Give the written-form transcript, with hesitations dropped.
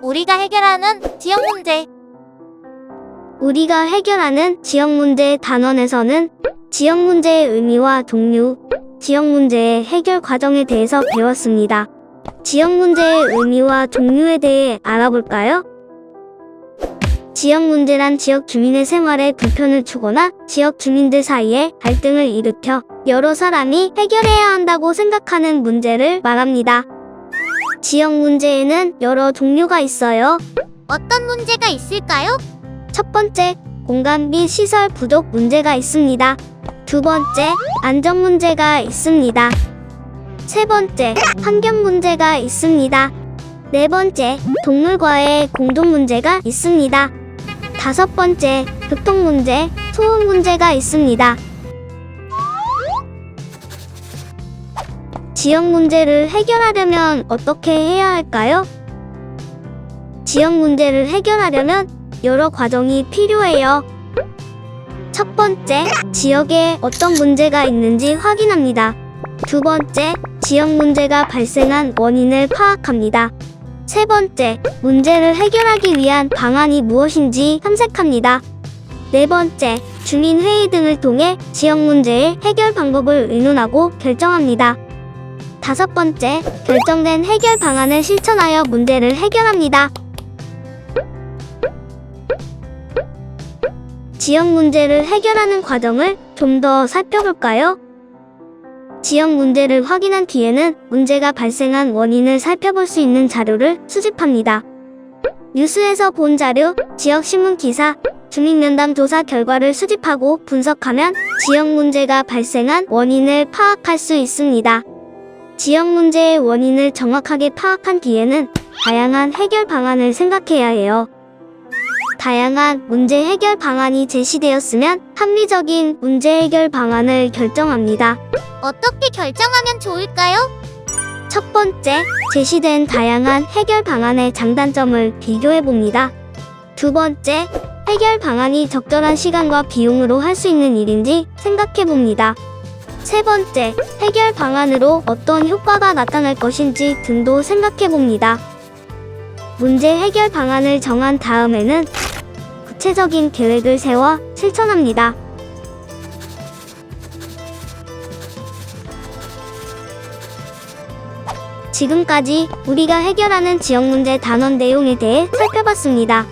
우리가 해결하는 지역 문제. 우리가 해결하는 지역 문제 단원에서는 지역 문제의 의미와 종류, 지역 문제의 해결 과정에 대해서 배웠습니다. 지역 문제의 의미와 종류에 대해 알아볼까요? 지역 문제란 지역 주민의 생활에 불편을 주거나 지역 주민들 사이에 갈등을 일으켜 여러 사람이 해결해야 한다고 생각하는 문제를 말합니다. 지역 문제에는 여러 종류가 있어요. 어떤 문제가 있을까요? 첫 번째, 공간 및 시설 부족 문제가 있습니다. 두 번째, 안전 문제가 있습니다. 세 번째, 환경 문제가 있습니다. 네 번째, 동물과의 공동 문제가 있습니다. 다섯 번째, 교통 문제, 소음 문제가 있습니다. 지역 문제를 해결하려면 어떻게 해야 할까요? 지역 문제를 해결하려면 여러 과정이 필요해요. 첫 번째, 지역에 어떤 문제가 있는지 확인합니다. 두 번째, 지역 문제가 발생한 원인을 파악합니다. 세 번째, 문제를 해결하기 위한 방안이 무엇인지 탐색합니다. 네 번째, 주민회의 등을 통해 지역 문제의 해결 방법을 의논하고 결정합니다. 다섯 번째, 결정된 해결 방안을 실천하여 문제를 해결합니다. 지역 문제를 해결하는 과정을 좀 더 살펴볼까요? 지역 문제를 확인한 뒤에는 문제가 발생한 원인을 살펴볼 수 있는 자료를 수집합니다. 뉴스에서 본 자료, 지역 신문 기사, 주민 면담 조사 결과를 수집하고 분석하면 지역 문제가 발생한 원인을 파악할 수 있습니다. 지역 문제의 원인을 정확하게 파악한 뒤에는 다양한 해결 방안을 생각해야 해요. 다양한 문제 해결 방안이 제시되었으면 합리적인 문제 해결 방안을 결정합니다. 어떻게 결정하면 좋을까요? 첫 번째, 제시된 다양한 해결 방안의 장단점을 비교해 봅니다. 두 번째, 해결 방안이 적절한 시간과 비용으로 할 수 있는 일인지 생각해 봅니다. 세 번째, 해결 방안으로 어떤 효과가 나타날 것인지 등도 생각해 봅니다. 문제 해결 방안을 정한 다음에는 구체적인 계획을 세워 실천합니다. 지금까지 우리가 해결하는 지역 문제 단원 내용에 대해 살펴봤습니다.